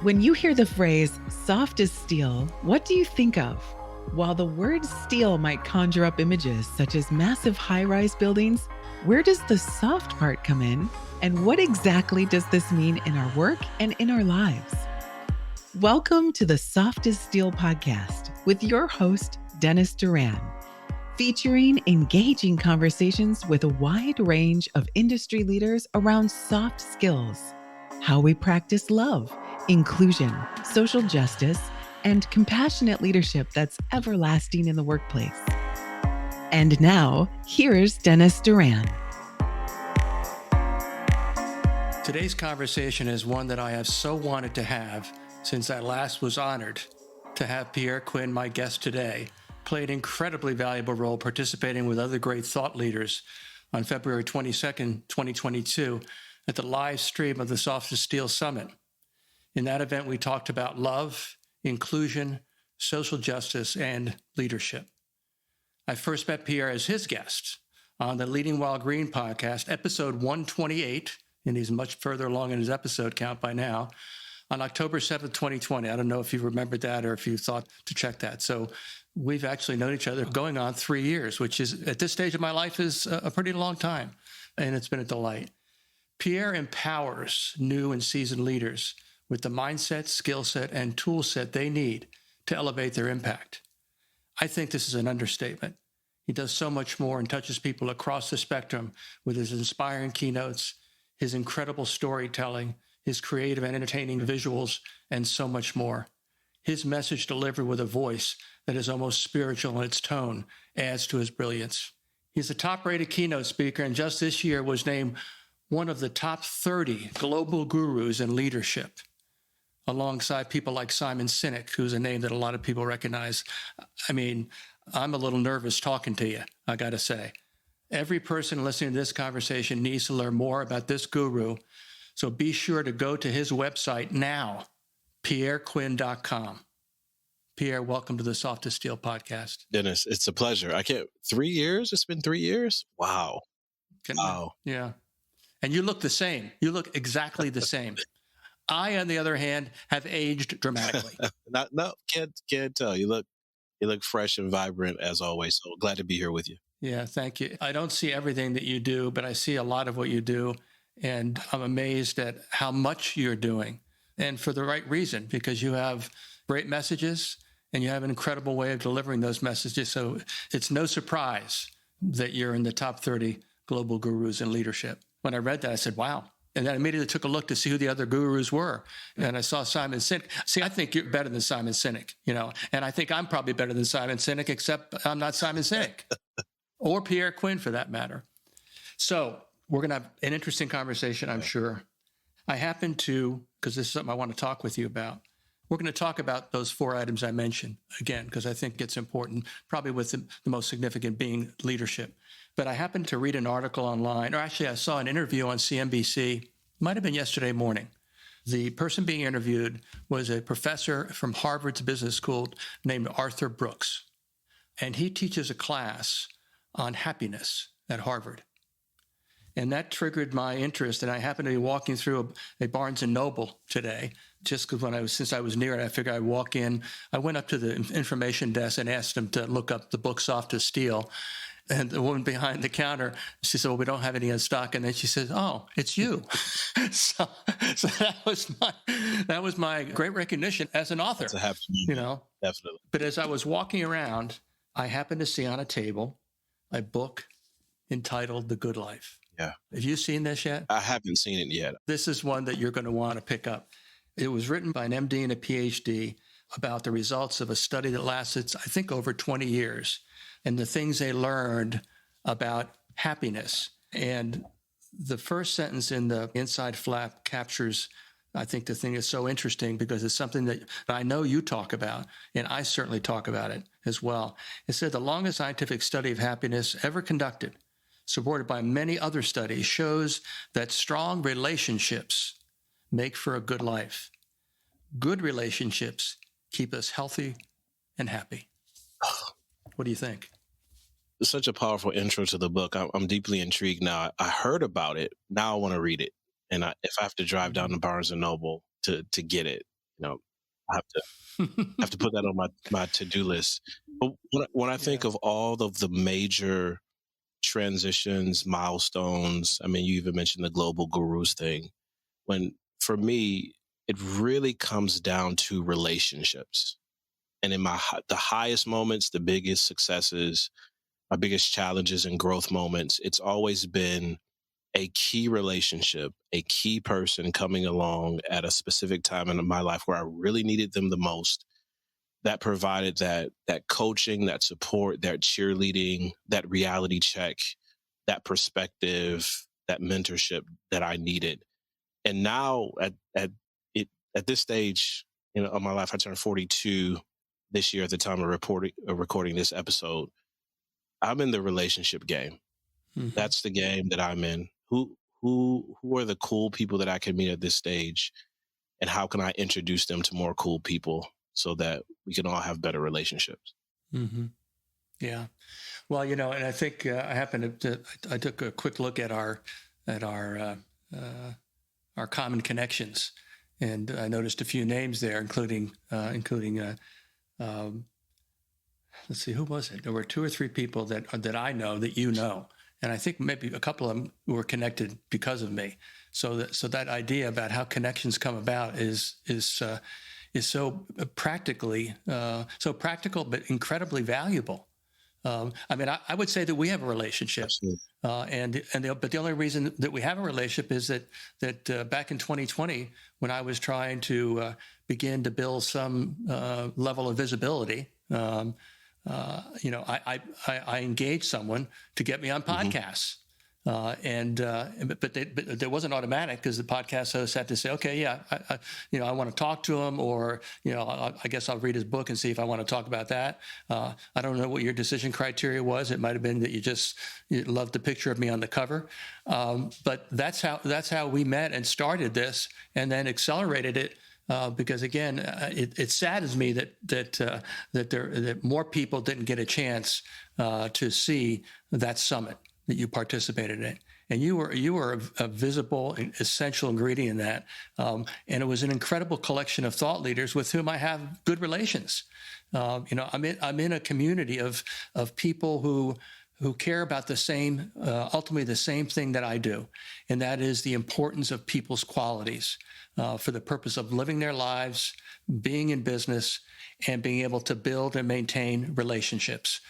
When you hear the phrase soft as steel, what do you think of? While the word steel might conjure up images such as massive high rise buildings, where does the soft part come in? And what exactly does this mean in our work and in our lives? Welcome to the Soft as Steel podcast with your host, Dennis Doran, featuring engaging conversations with a wide range of industry leaders around soft skills, how we practice love, inclusion, social justice, and compassionate leadership that's everlasting in the workplace. And now, here's Dennis Doran. Today's conversation is one that I have so wanted to have since I last was honored to have Pierre Quinn, my guest today, play an incredibly valuable role participating with other great thought leaders on February 22nd, 2022, at the live stream of the Soft as Steel Summit. In that event, we talked about love, inclusion, social justice, and leadership. I first met Pierre as his guest on the Leading While Green podcast, episode 128, and he's much further along in his episode count by now, on October 7th, 2020. I don't know if you remembered that or if you thought to check that. So we've actually known each other going on 3 years, which is, at this stage of my life, is a pretty long time, and it's been a delight. Pierre empowers new and seasoned leaders with the mindset, skill set, and tool set they need to elevate their impact. I think this is an understatement. He does so much more and touches people across the spectrum with his inspiring keynotes, his incredible storytelling, his creative and entertaining visuals, and so much more. His message delivered with a voice that is almost spiritual in its tone adds to his brilliance. He's a top-rated keynote speaker, and just this year was named one of the top 30 global gurus in leadership, alongside people like Simon Sinek, who's a name that a lot of people recognize. I mean, I'm a little nervous talking to you, I got to say. Every person listening to this conversation needs to learn more about this guru, so be sure to go to his website now, pierrequinn.com. Pierre, welcome to the Soft as Steel podcast. Dennis, it's a pleasure. 3 years? It's been 3 years? Wow. Wow. Yeah. And you look the same. You look exactly the same. I, on the other hand, have aged dramatically. Can't tell. You look fresh and vibrant as always. So glad to be here with you. Yeah, thank you. I don't see everything that you do, but I see a lot of what you do. And I'm amazed at how much you're doing, and for the right reason, because you have great messages and you have an incredible way of delivering those messages. So it's no surprise that you're in the top 30 global gurus in leadership. When I read that, I said, wow. And then I immediately took a look to see who the other gurus were. And I saw Simon Sinek. See, I think you're better than Simon Sinek, and I think I'm probably better than Simon Sinek, except I'm not Simon Sinek or Pierre Quinn for that matter. So we're going to have an interesting conversation, I'm sure. I happen to, because this is something I want to talk with you about, we're going to talk about those 4 items I mentioned, again, because I think it's important, probably with the most significant being leadership. But I happened to read an article online, or actually I saw an interview on CNBC, might have been yesterday morning. The person being interviewed was a professor from Harvard's Business School named Arthur Brooks. And he teaches a class on happiness at Harvard. And that triggered my interest. And I happened to be walking through a Barnes & Noble today, just because since I was near it, I figured I'd walk in. I went up to the information desk and asked them to look up the book Soft as Steel. And the woman behind the counter, she said, well, we don't have any in stock. And then she says, oh, it's you. so that was my great recognition as an author. It's a happy moment. Definitely. But as I was walking around, I happened to see on a table a book entitled The Good Life. Yeah. Have you seen this yet? I haven't seen it yet. This is one that you're going to want to pick up. It was written by an MD and a PhD about the results of a study that lasted, I think, over 20 years, and the things they learned about happiness. And the first sentence in the inside flap captures, I think, the thing that's so interesting because it's something that I know you talk about, and I certainly talk about it as well. It said the longest scientific study of happiness ever conducted, supported by many other studies, shows that strong relationships make for a good life. Good relationships keep us healthy and happy. What do you think? It's such a powerful intro to the book. I'm deeply intrigued now. I heard about it. Now I want to read it. And if I have to drive down to Barnes & Noble to get it, I have to put that on my to-do list. But when I think Yeah. of all of the major transitions, milestones, I mean, you even mentioned the global gurus thing. When for me, it really comes down to relationships. And in the highest moments, the biggest successes, my biggest challenges and growth moments, it's always been a key relationship, a key person coming along at a specific time in my life where I really needed them the most, that provided that coaching, that support, that cheerleading, that reality check, that perspective, that mentorship that I needed. And now at this stage, of my life, I turned 42 this year at the time of recording this episode. I'm in the relationship game. Hmm. That's the game that I'm in. Who are the cool people that I can meet at this stage, and how can I introduce them to more cool people so that we can all have better relationships? Hmm. Yeah. Well, and I think I happened I took a quick look at at our common connections, and I noticed a few names there, including um, let's see, who was it? There were two or three people that I know that you know, and I think maybe a couple of them were connected because of me. So that idea about how connections come about is so practical, but incredibly valuable. I mean, I would say that we have a relationship, Absolutely. but the only reason that we have a relationship is that back in 2020, when I was trying to begin to build some level of visibility, I engaged someone to get me on Hmm. podcasts. But there wasn't automatic, because the podcast host had to say, okay, yeah, I want to talk to him, or I guess I'll read his book and see if I want to talk about that. I don't know what your decision criteria was. It might have been that you loved the picture of me on the cover, but that's how we met and started this, and then accelerated it. Because again, it saddens me that more people didn't get a chance to see that summit that you participated in, and you were a visible and essential ingredient in that. And it was an incredible collection of thought leaders with whom I have good relations. I'm in a community of people who care about ultimately the same thing that I do, and that is the importance of people's qualities for the purpose of living their lives, being in business, and being able to build and maintain relationships.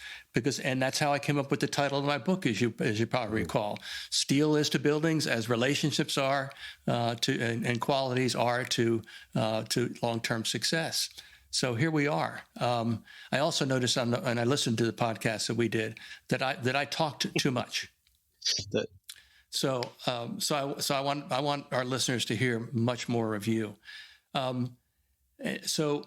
And that's how I came up with the title of my book, as you probably recall. Steel is to buildings as relationships are and qualities are to long-term success. So here we are. I also noticed and I listened to the podcast that we did, that I talked too much. That, So I want our listeners to hear much more of you. So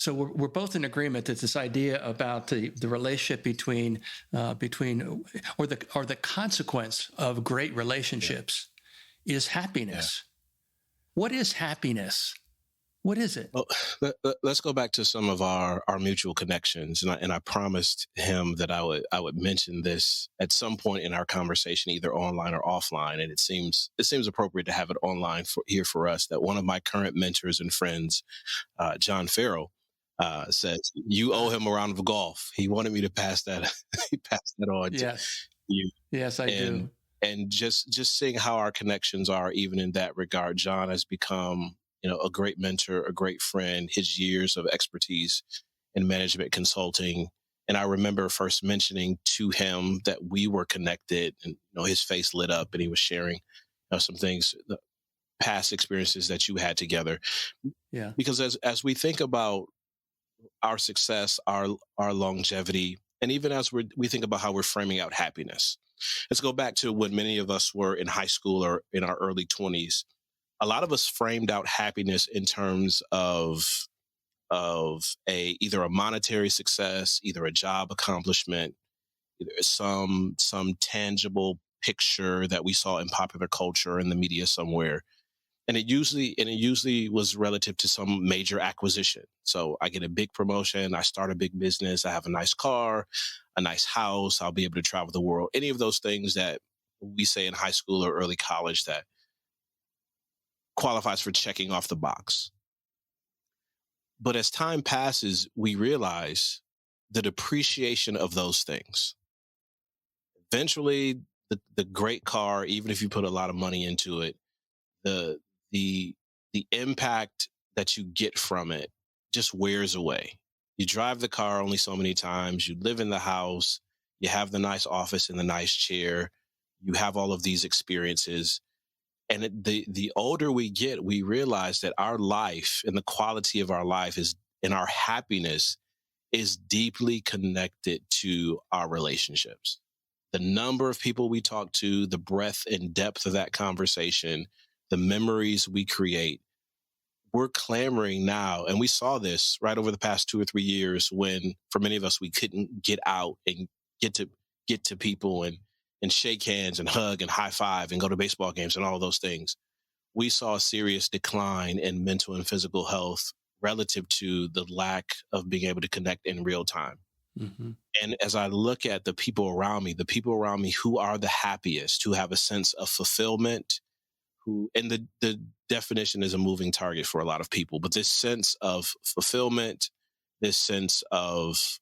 we're both in agreement that this idea about the relationship between or the consequence of great relationships is happiness. What is happiness? What is it? well, let's go back to some of our mutual connections, and I promised him that I would mention this at some point in our conversation, either online or offline. And it seems appropriate to have it online for us. That one of my current mentors and friends, John Farrell, says you owe him a round of golf. He wanted me to pass that he passed that on to Yes. you. Yes, I do. And just seeing how our connections are, even in that regard, John has become a great mentor, a great friend. His years of expertise in management consulting, and I remember first mentioning to him that we were connected, and his face lit up, and he was sharing some things, the past experiences that you had together. Yeah. Because as we think about our success, our longevity, and even as we think about how we're framing out happiness, let's go back to when many of us were in high school or in our early 20s. A lot of us framed out happiness in terms of either a monetary success, either a job accomplishment, either some tangible picture that we saw in popular culture in the media somewhere. And it usually was relative to some major acquisition. So I get a big promotion, I start a big business, I have a nice car, a nice house, I'll be able to travel the world. Any of those things that we say in high school or early college that qualifies for checking off the box. But as time passes, we realize the depreciation of those things. Eventually, the great car, even if you put a lot of money into it, the the the impact that you get from it just wears away. You drive the car only so many times, you live in the house, you have the nice office and the nice chair, you have all of these experiences. And the older we get, we realize that our life and the quality of our life is, and our happiness is deeply connected to our relationships. The number of people we talk to, the breadth and depth of that conversation, the memories we create. We're clamoring now, and we saw this right over the past 2 or 3 years when, for many of us, we couldn't get out and get to people and shake hands and hug and high five and go to baseball games and all those things. We saw a serious decline in mental and physical health relative to the lack of being able to connect in real time. Mm-hmm. And as I look at the people around me who are the happiest, who have a sense of fulfillment, and the definition is a moving target for a lot of people, but this sense of fulfillment, this sense of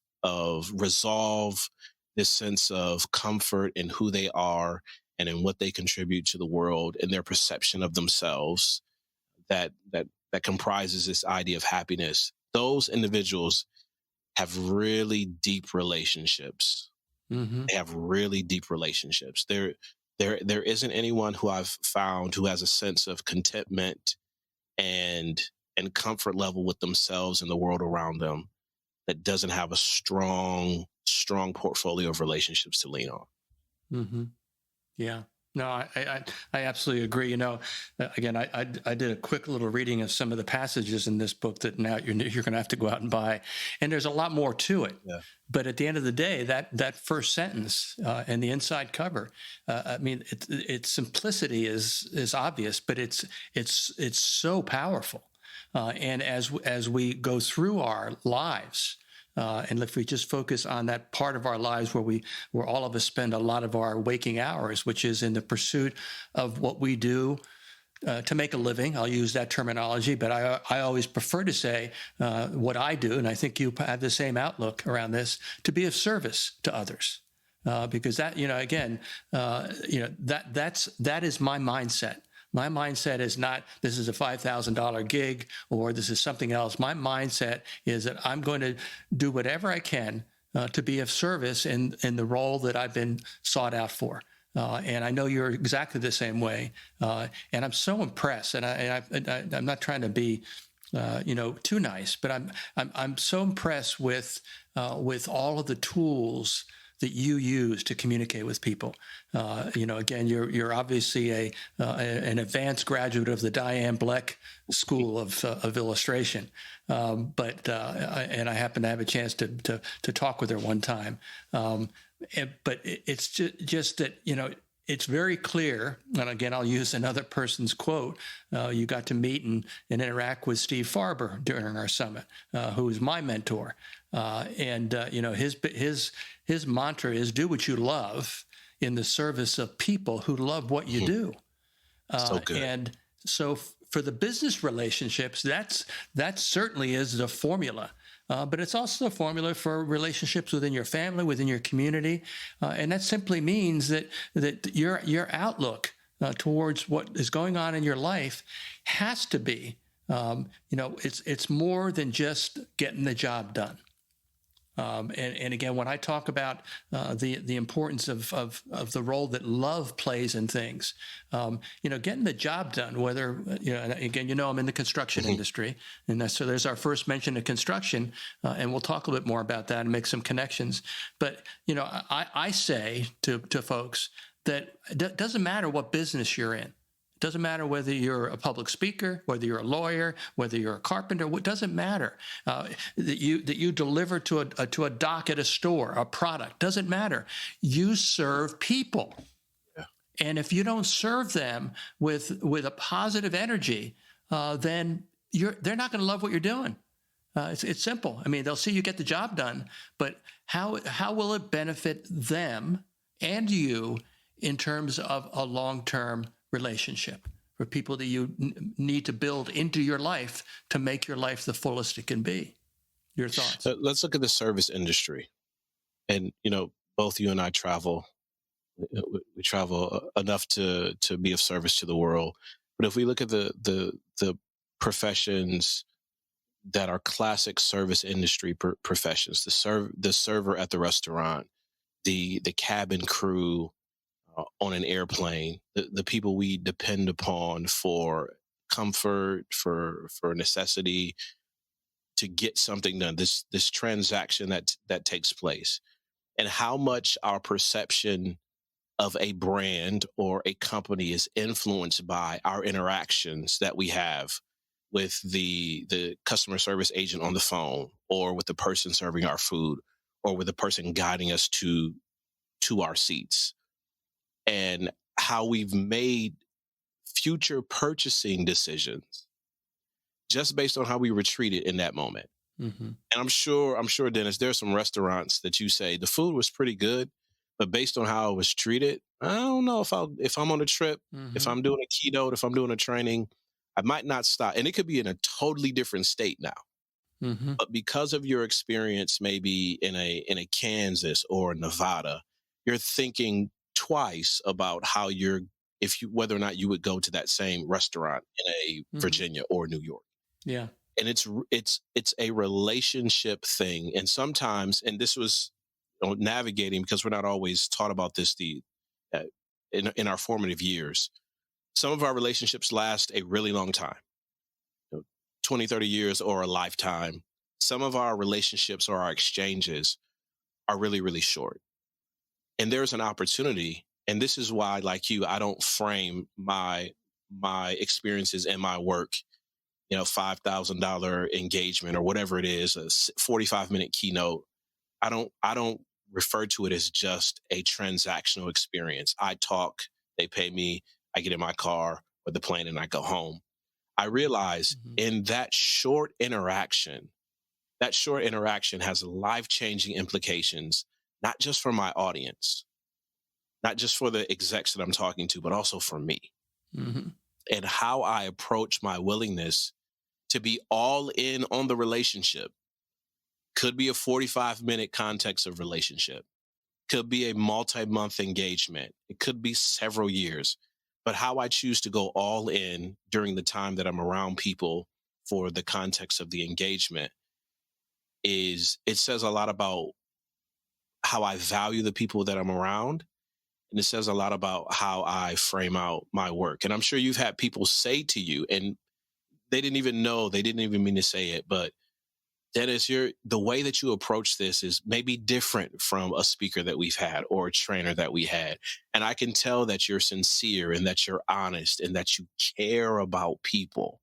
resolve, this sense of comfort in who they are and in what they contribute to the world and their perception of themselves, that comprises this idea of happiness. Those individuals have really deep relationships. Mm-hmm. They have really deep relationships. There isn't anyone who I've found who has a sense of contentment and comfort level with themselves and the world around them that doesn't have a strong portfolio of relationships to lean on. Mm-hmm. Yeah. No, I absolutely agree. You know, again, I did a quick little reading of some of the passages in this book that now you're going to have to go out and buy, and there's a lot more to it. Yeah. But at the end of the day, that first sentence and the inside cover, I mean, its simplicity is obvious, but it's so powerful. And as we go through our lives. And if we just focus on that part of our lives where all of us spend a lot of our waking hours, which is in the pursuit of what we do to make a living. I'll use that terminology, but I always prefer to say what I do, and I think you have the same outlook around this, to be of service to others. Because that, again, that is my mindset. My mindset is not, this is a $5,000 gig or this is something else. My mindset is that I'm going to do whatever I can to be of service in the role that I've been sought out for. And I know you're exactly the same way. And I'm so impressed, and I'm not trying to be, too nice, but I'm so impressed with all of the tools that you use to communicate with people. Again, you're obviously an advanced graduate of the Diane Bleck School of Illustration, but I happened to have a chance to talk with her one time. But it's just that it's very clear, and again, I'll use another person's quote. You got to meet and interact with Steve Farber during our summit, who is my mentor. His mantra is do what you love in the service of people who love what you do. So good. And so for the business relationships, that certainly is the formula. But it's also a formula for relationships within your family, within your community. And that simply means that your outlook towards what is going on in your life has to be, it's more than just getting the job done. And again, when I talk about the importance of the role that love plays in things, getting the job done, whether, again, I'm in the construction industry, and so there's our first mention of construction, and we'll talk a little bit more about that and make some connections. But, I say to folks that it doesn't matter what business you're in. It doesn't matter whether you're a public speaker, whether you're a lawyer, whether you're a carpenter. It doesn't matter that you deliver to a dock at a store, a product. Doesn't matter. You serve people, and if you don't serve them with a positive energy, then they're not going to love what you're doing. It's simple. I mean, they'll see you get the job done, but how will it benefit them and you in terms of a long-term relationship, for people that you need to build into your life to make your life the fullest it can be. Your thoughts? Let's look at the service industry. And, both you and I travel. We travel enough to be of service to the world. But if we look at the professions that are classic service industry professions, the server at the restaurant, the cabin crew on an airplane, the people we depend upon for comfort, for necessity, to get something done, this transaction that takes place, and how much our perception of a brand or a company is influenced by our interactions that we have with the customer service agent on the phone, or with the person serving our food, or with the person guiding us to our seats, and how we've made future purchasing decisions just based on how we were treated in that moment. Mm-hmm. And I'm sure, Dennis, there are some restaurants that you say the food was pretty good, but based on how I was treated, I don't know if I'm on a trip, Mm-hmm. if I'm doing a keynote, if I'm doing a training, I might not stop. And it could be in a totally different state now. Mm-hmm. But because of your experience, maybe in a Kansas or Nevada, you're thinking twice about whether or not you would go to that same restaurant in a Virginia or New York. Yeah. And it's a relationship thing. And sometimes, and this was navigating, because we're not always taught about this in our formative years. Some of our relationships last a really long time, 20, 30 years or a lifetime. Some of our relationships or our exchanges are really, really short. And there's an opportunity. And this is why, like you, I don't frame my experiences and my work, $5,000 engagement or whatever it is, a 45-minute keynote. I don't refer to it as just a transactional experience. I talk, they pay me, I get in my car or the plane, and I go home. I realize in that short interaction has life-changing implications, not just for my audience, not just for the execs that I'm talking to, but also for me. Mm-hmm. And how I approach my willingness to be all in on the relationship. Could be a 45-minute context of relationship. Could be a multi-month engagement. It could be several years. But how I choose to go all in during the time that I'm around people for the context of the engagement it says a lot about how I value the people that I'm around. And it says a lot about how I frame out my work. And I'm sure you've had people say to you, and they didn't even mean to say it, but Dennis, the way that you approach this is maybe different from a speaker that we've had or a trainer that we had. And I can tell that you're sincere and that you're honest and that you care about people.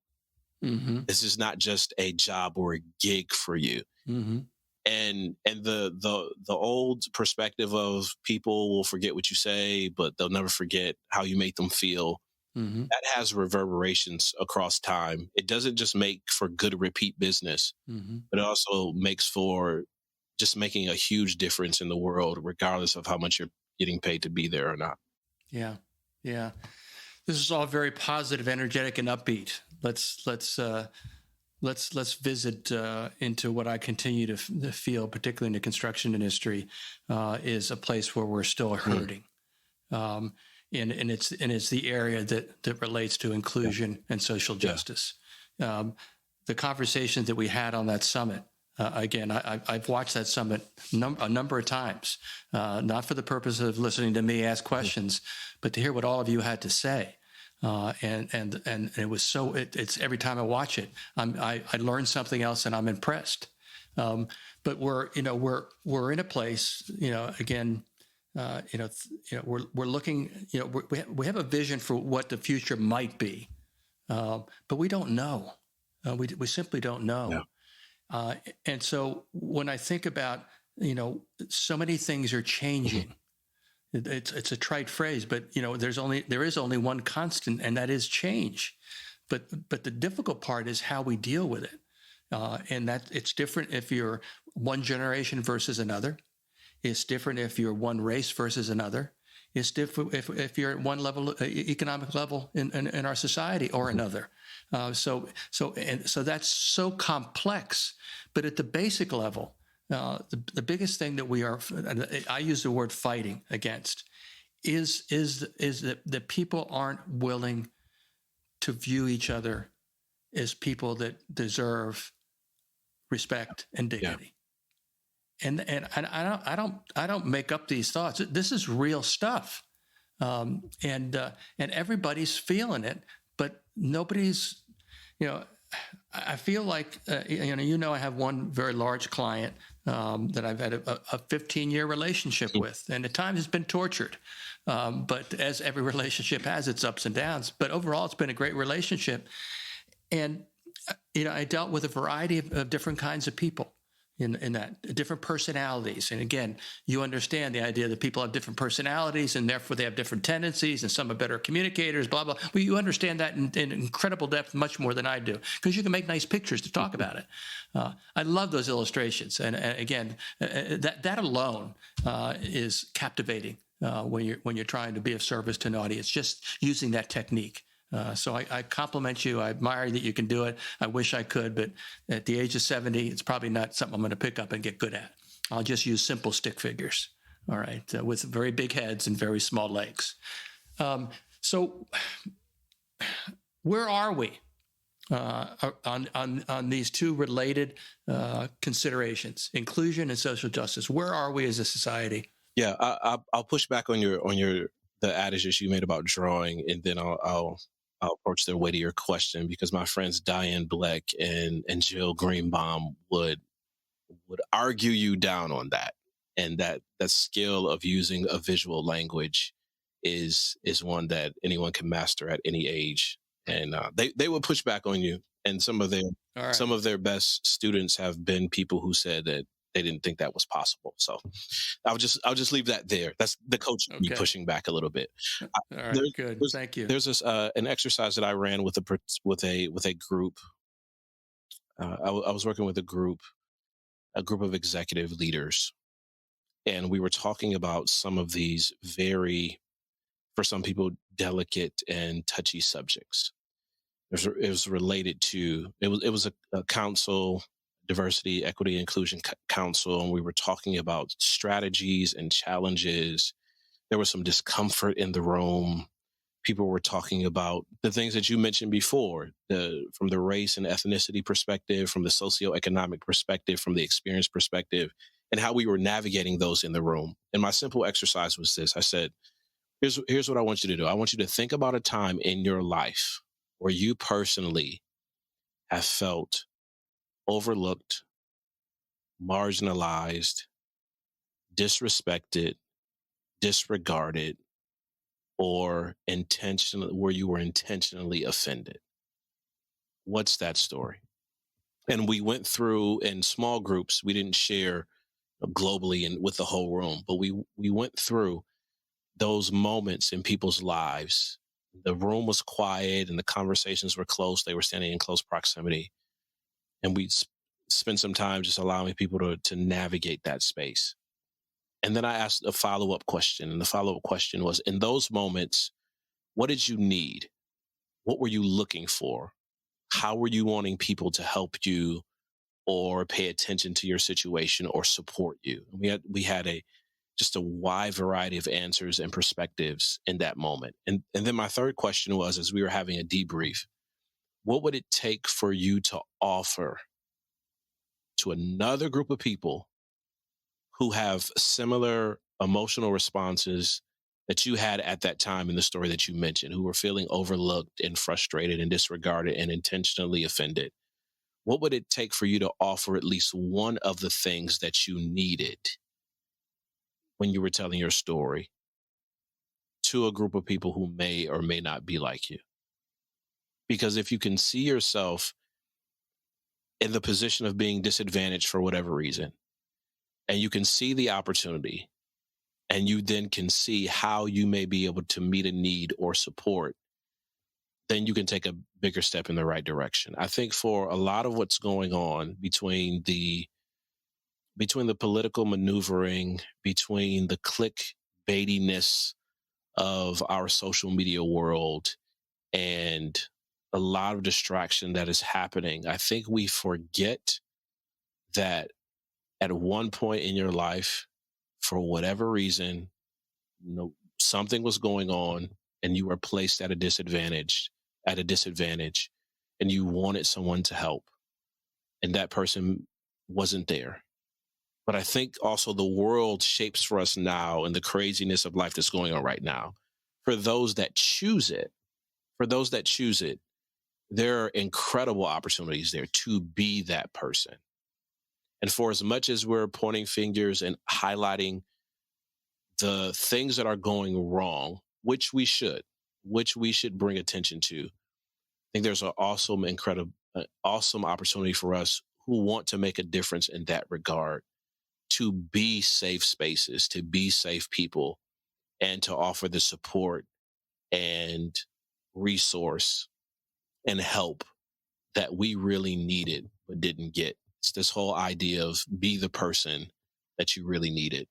Mm-hmm. This is not just a job or a gig for you. Mm-hmm. And the old perspective of people will forget what you say, but they'll never forget how you make them feel. Mm-hmm. That has reverberations across time. It doesn't just make for good repeat business, but it also makes for just making a huge difference in the world, regardless of how much you're getting paid to be there or not. Yeah. Yeah. This is all very positive, energetic, and upbeat. Let's visit into what I continue to feel, particularly in the construction industry, is a place where we're still hurting. And it's the area that relates to inclusion and social justice. The conversations that we had on that summit, again, I've watched that summit a number of times, not for the purpose of listening to me ask questions, but to hear what all of you had to say. And it was it's every time I watch it, I learn something else and I'm impressed. But we're in a place, again, we're looking, we have a vision for what the future might be, but we don't know. We simply don't know. Yeah. And so when I think about, so many things are changing. It's a trite phrase, but there is only one constant, and that is change. But the difficult part is how we deal with it, and that it's different if you're one generation versus another. It's different if you're one race versus another. It's different if you're at one level, economic level in our society or another. So that's so complex. But at the basic level, the biggest thing that we are, I use the word fighting against, is that people aren't willing to view each other as people that deserve respect and dignity. And I don't make up these thoughts. This is real stuff, and everybody's feeling it, but nobody's. I feel like I have one very large client that I've had a 15-year relationship with, and at times it's been tortured. But as every relationship has its ups and downs, but overall it's been a great relationship. And I dealt with a variety of different kinds of people in that, different personalities. And again, you understand the idea that people have different personalities and therefore they have different tendencies, and some are better communicators, blah, blah. Well, you understand that in incredible depth, much more than I do, because you can make nice pictures to talk about it. I love those illustrations. And again, that alone is captivating when you're trying to be of service to an audience, just using that technique. So I compliment you. I admire that you can do it. I wish I could, but at the age of 70, it's probably not something I'm going to pick up and get good at. I'll just use simple stick figures, all right, with very big heads and very small legs. So where are we on these two related considerations, inclusion and social justice? Where are we as a society? Yeah, I'll push back on the adages you made about drawing, and then I'll approach the weightier question, because my friends Diane Bleck and Jill Greenbaum would argue you down on that, and that skill of using a visual language is one that anyone can master at any age, and they would push back on you. And some of their best students have been people who said that they didn't think that was possible. So I'll just leave that there. That's the coach me pushing back a little bit. All right, good. Thank you. There's this an exercise that I ran with a group. I was working with a group of executive leaders, and we were talking about some of these very, for some people, delicate and touchy subjects. It was related to it was a council, diversity, equity, inclusion council, and we were talking about strategies and challenges. There was some discomfort in the room. People were talking about the things that you mentioned before, from the race and ethnicity perspective, from the socioeconomic perspective, from the experience perspective, and how we were navigating those in the room. And my simple exercise was this. I said, here's what I want you to do. I want you to think about a time in your life where you personally have felt overlooked, marginalized, disrespected, disregarded, or where you were intentionally offended. What's that story? And we went through in small groups. We didn't share globally and with the whole room, but we went through those moments in people's lives. The room was quiet and the conversations were close. They were standing in close proximity. And we spent some time just allowing people to navigate that space. And then I asked a follow-up question. And the follow-up question was, in those moments, what did you need? What were you looking for? How were you wanting people to help you or pay attention to your situation or support you? We had just a wide variety of answers and perspectives in that moment. And then my third question was, as we were having a debrief, what would it take for you to offer to another group of people who have similar emotional responses that you had at that time in the story that you mentioned, who were feeling overlooked and frustrated and disregarded and intentionally offended? What would it take for you to offer at least one of the things that you needed when you were telling your story to a group of people who may or may not be like you? Because if you can see yourself in the position of being disadvantaged for whatever reason, and you can see the opportunity, and you then can see how you may be able to meet a need or support, then you can take a bigger step in the right direction. I think for a lot of what's going on between the political maneuvering, between the clickbaitiness of our social media world and a lot of distraction that is happening, I think we forget that at one point in your life, for whatever reason, something was going on and you were placed at a disadvantage, and you wanted someone to help, and that person wasn't there. But I think also the world shapes for us now and the craziness of life that's going on right now. For those that choose it, there are incredible opportunities there to be that person. And for as much as we're pointing fingers and highlighting the things that are going wrong, which we should bring attention to, I think there's an awesome, awesome opportunity for us who want to make a difference in that regard to be safe spaces, to be safe people, and to offer the support and resource and help that we really needed but didn't get. It's this whole idea of be the person that you really needed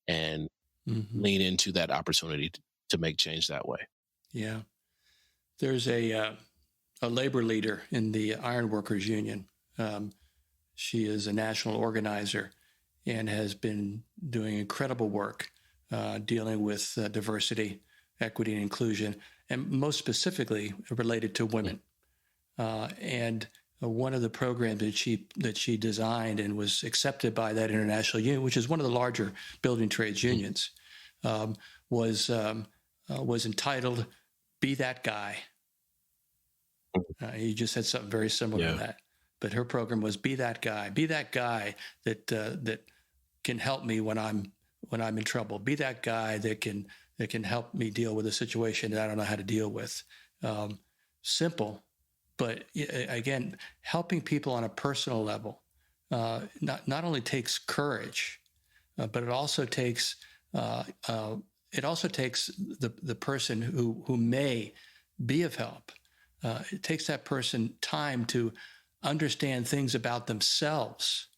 and lean into that opportunity to make change that way. Yeah. There's a labor leader in the Iron Workers Union. She is a national organizer and has been doing incredible work dealing with diversity, equity, and inclusion, and most specifically related to women. And one of the programs that she designed and was accepted by that international union, which is one of the larger building trades unions, was entitled "Be That Guy." He just said something very similar to that. But her program was "Be that guy that that can help me when I'm in trouble. Be that guy that can help me deal with a situation that I don't know how to deal with." Simple, but again, helping people on a personal level not only takes courage, but it also takes the person who may be of help. It takes that person time to understand things about themselves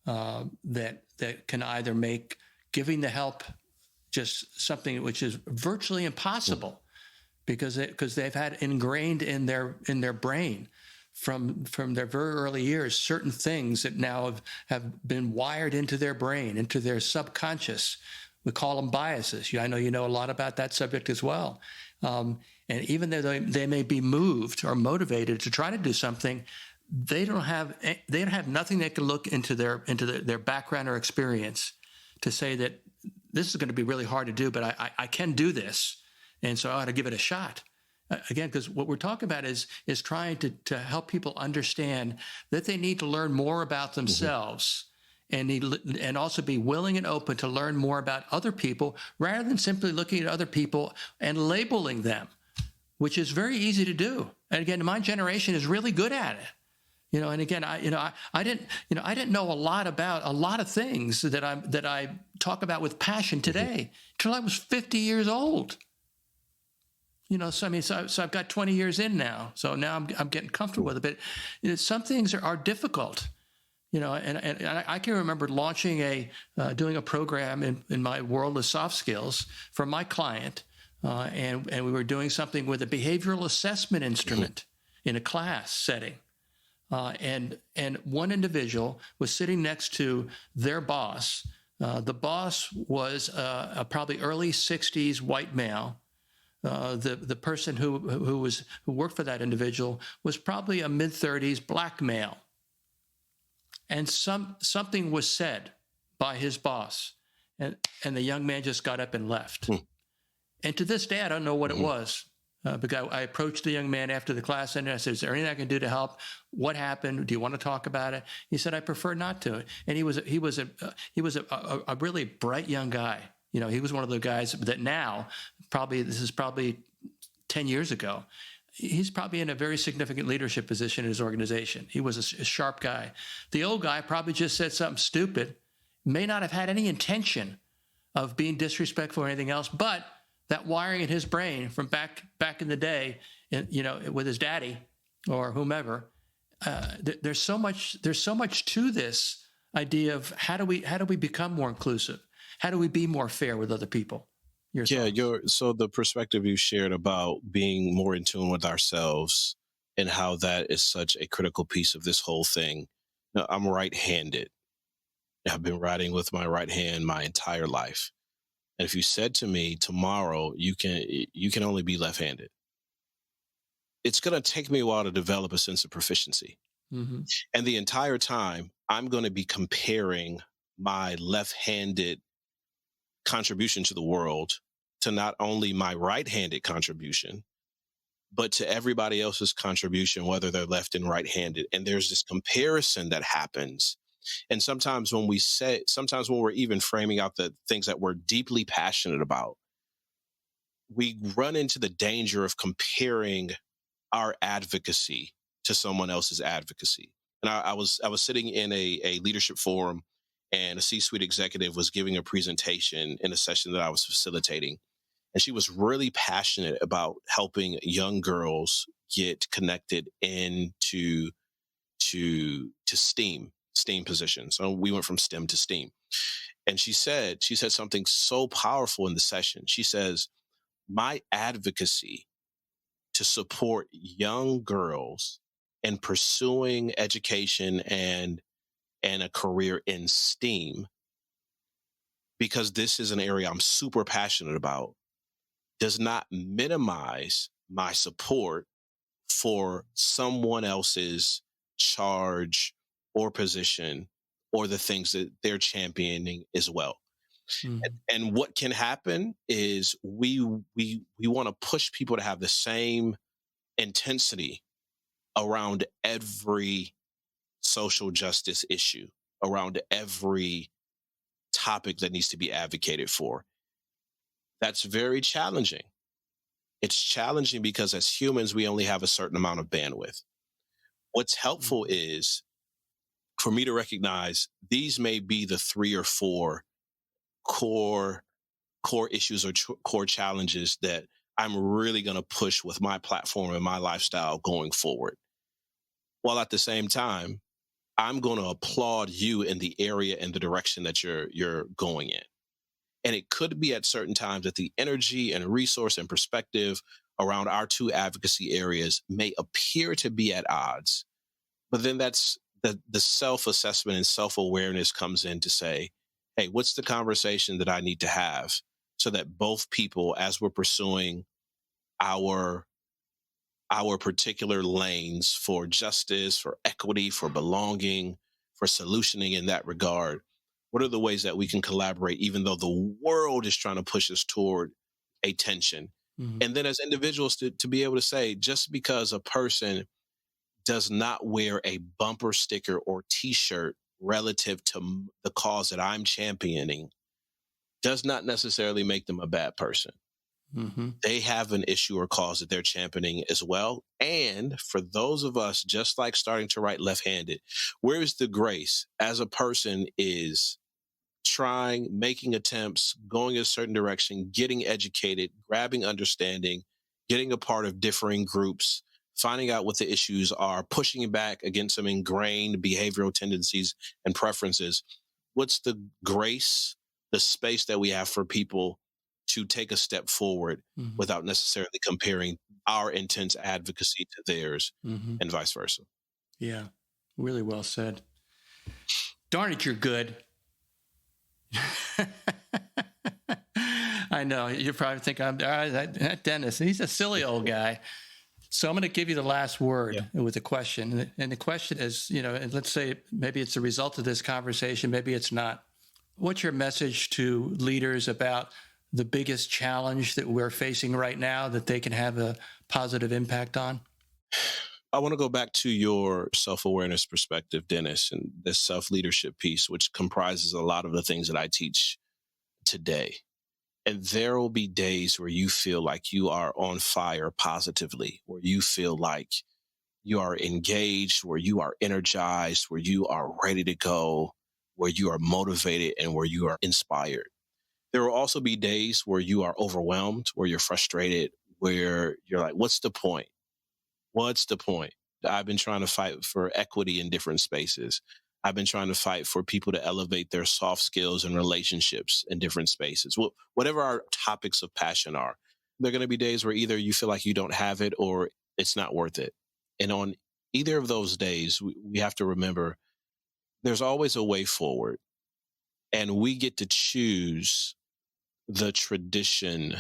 that can either make giving the help just something which is virtually impossible because they've had ingrained in their brain from their very early years certain things that now have been wired into their brain, into their subconscious. We call them biases. I know you know a lot about that subject as well. And even though they may be moved or motivated to try to do something, they don't have nothing that can look into their background or experience to say that this is going to be really hard to do, but I can do this, and so I ought to give it a shot. Again, because what we're talking about is trying to help people understand that they need to learn more about themselves and also be willing and open to learn more about other people rather than simply looking at other people and labeling them, which is very easy to do. And again, my generation is really good at it. And again, I didn't know a lot about a lot of things that I talk about with passion today until I was 50 years old. So I've got 20 years in now. So now I'm getting comfortable with it. But some things are difficult. And I can remember launching doing a program in my world of soft skills for my client, and we were doing something with a behavioral assessment instrument in a class setting. And one individual was sitting next to their boss. The boss was a probably early 60s white male. The person who worked for that individual was probably a mid-30s black male. And something was said by his boss, and the young man just got up and left. And to this day, I don't know what it was. Because I approached the young man after the class ended. I said, "Is there anything I can do to help? What happened? Do you want to talk about it?" He said, "I prefer not to." And he was a really bright young guy. He was one of the guys that now this is probably 10 years ago. He's probably in a very significant leadership position in his organization. He was a sharp guy. The old guy probably just said something stupid, may not have had any intention of being disrespectful or anything else, but that wiring in his brain from back in the day, with his daddy or whomever, there's so much to this idea of how do we become more inclusive? How do we be more fair with other people? Your Yeah, thoughts. so the perspective you shared about being more in tune with ourselves and how that is such a critical piece of this whole thing. Now, I'm right-handed. I've been writing with my right hand my entire life. And if you said to me tomorrow you can only be left-handed, it's going to take me a while to develop a sense of proficiency. Hmm. And the entire time I'm going to be comparing my left-handed contribution to the world to not only my right-handed contribution, but to everybody else's contribution, whether they're left and right-handed. And there's this comparison that happens. And sometimes when we're even framing out the things that we're deeply passionate about, we run into the danger of comparing our advocacy to someone else's advocacy. And I was sitting in a leadership forum, and a C-suite executive was giving a presentation in a session that I was facilitating. And she was really passionate about helping young girls get connected into to STEAM positions. So we went from STEM to STEAM. And she said something so powerful in the session. She says, "My advocacy to support young girls in pursuing education and a career in STEAM, because this is an area I'm super passionate about, does not minimize my support for someone else's charge or position or the things that they're championing as well." Hmm. And what can happen is we want to push people to have the same intensity around every social justice issue, around every topic that needs to be advocated for. That's very challenging. It's challenging because as humans, we only have a certain amount of bandwidth. What's helpful Hmm. is for me to recognize these may be the three or four core core issues or core challenges that I'm really going to push with my platform and my lifestyle going forward. While at the same time, I'm going to applaud you in the area and the direction that you're going in. And it could be at certain times that the energy and resource and perspective around our two advocacy areas may appear to be at odds. But then that's the self-assessment and self-awareness comes in to say, hey, what's the conversation that I need to have so that both people, as we're pursuing our our particular lanes for justice, for equity, for belonging, for solutioning in that regard, what are the ways that we can collaborate, even though the world is trying to push us toward a tension? Hmm. And then as individuals to be able to say, just because a person does not wear a bumper sticker or t-shirt relative to the cause that I'm championing does not necessarily make them a bad person. Hmm. They have an issue or cause that they're championing as well. And for those of us, just like starting to write left-handed, where is the grace as a person is trying, making attempts, going a certain direction, getting educated, grabbing understanding, getting a part of differing groups, finding out what the issues are, pushing back against some ingrained behavioral tendencies and preferences. What's the grace, the space that we have for people to take a step forward Hmm. without necessarily comparing our intense advocacy to theirs Hmm. and vice versa? Yeah. Really well said. Darn it, you're good. I know. You probably think that Dennis, he's a silly old guy. So I'm going to give you the last Yeah. word with a question. And the question is, and let's say maybe it's a result of this conversation, maybe it's not. What's your message to leaders about the biggest challenge that we're facing right now that they can have a positive impact on? I want to go back to your self awareness perspective, Dennis, and this self leadership piece, which comprises a lot of the things that I teach today. And there will be days where you feel like you are on fire positively, where you feel like you are engaged, where you are energized, where you are ready to go, where you are motivated, and where you are inspired. There will also be days where you are overwhelmed, where you're frustrated, where you're like, what's the point? What's the point? I've been trying to fight for equity in different spaces. I've been trying to fight for people to elevate their soft skills and relationships in different spaces. Whatever our topics of passion are, there are going to be days where either you feel like you don't have it or it's not worth it. And on either of those days, we have to remember there's always a way forward. And we get to choose the tradition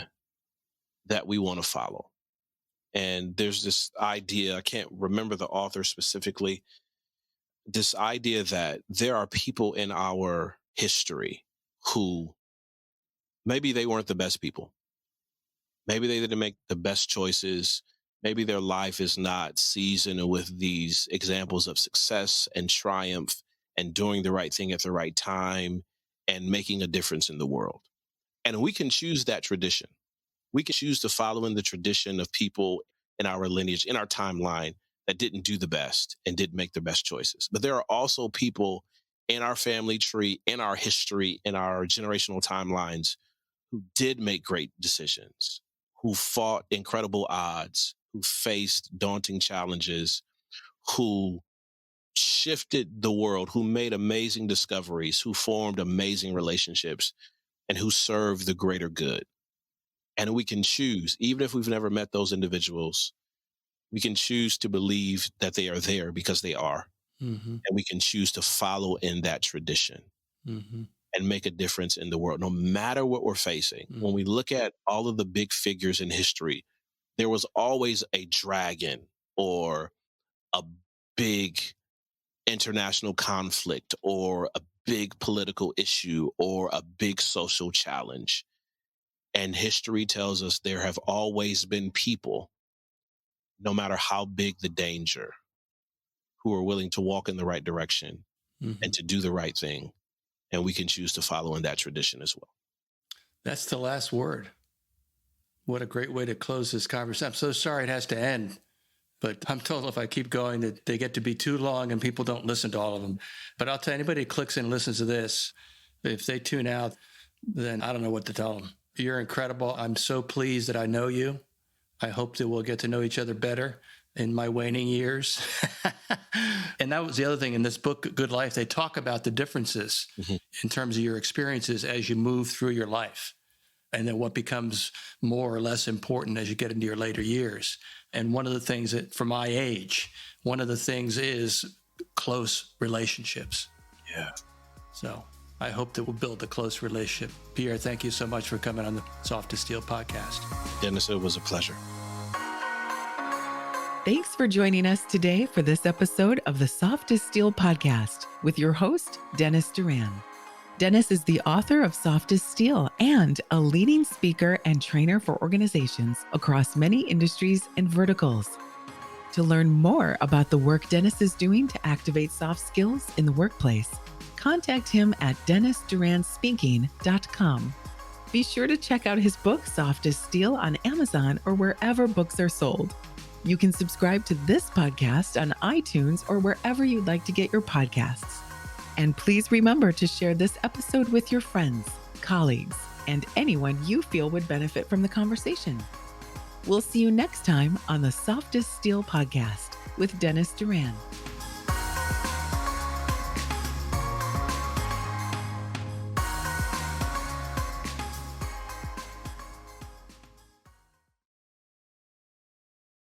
that we want to follow. And there's this idea, I can't remember the author specifically, this idea that there are people in our history who maybe they weren't the best people. Maybe they didn't make the best choices. Maybe their life is not seasoned with these examples of success and triumph and doing the right thing at the right time and making a difference in the world. And we can choose that tradition. We can choose to follow in the tradition of people in our lineage, in our timeline, that didn't do the best and didn't make the best choices. But there are also people in our family tree, in our history, in our generational timelines who did make great decisions, who fought incredible odds, who faced daunting challenges, who shifted the world, who made amazing discoveries, who formed amazing relationships, and who served the greater good. And we can choose, even if we've never met those individuals, we can choose to believe that they are there because they are. Mm-hmm. And we can choose to follow in that tradition and make a difference in the world, no matter what we're facing. Mm-hmm. When we look at all of the big figures in history, there was always a dragon or a big international conflict or a big political issue or a big social challenge. And history tells us there have always been people, no matter how big the danger, who are willing to walk in the right direction and to do the right thing. And we can choose to follow in that tradition as well. That's the last word. What a great way to close this conversation. I'm so sorry it has to end, but I'm told if I keep going that they get to be too long and people don't listen to all of them. But I'll tell anybody who clicks in and listens to this, if they tune out, then I don't know what to tell them. You're incredible. I'm so pleased that I know you. I hope that we'll get to know each other better in my waning years. And that was the other thing in this book, Good Life. They talk about the differences in terms of your experiences as you move through your life, and then what becomes more or less important as you get into your later years. And one of the things that, for my age, one of the things is close relationships. Yeah. So I hope that we'll build a close relationship. Pierre, thank you so much for coming on the Soft as Steel podcast. Dennis, it was a pleasure. Thanks for joining us today for this episode of the Soft as Steel podcast with your host, Dennis Doran. Dennis is the author of Soft as Steel and a leading speaker and trainer for organizations across many industries and verticals. To learn more about the work Dennis is doing to activate soft skills in the workplace, contact him at DennisDuranSpeaking.com. Be sure to check out his book, Soft as Steel, on Amazon or wherever books are sold. You can subscribe to this podcast on iTunes or wherever you'd like to get your podcasts. And please remember to share this episode with your friends, colleagues, and anyone you feel would benefit from the conversation. We'll see you next time on the Soft as Steel podcast with Dennis Doran.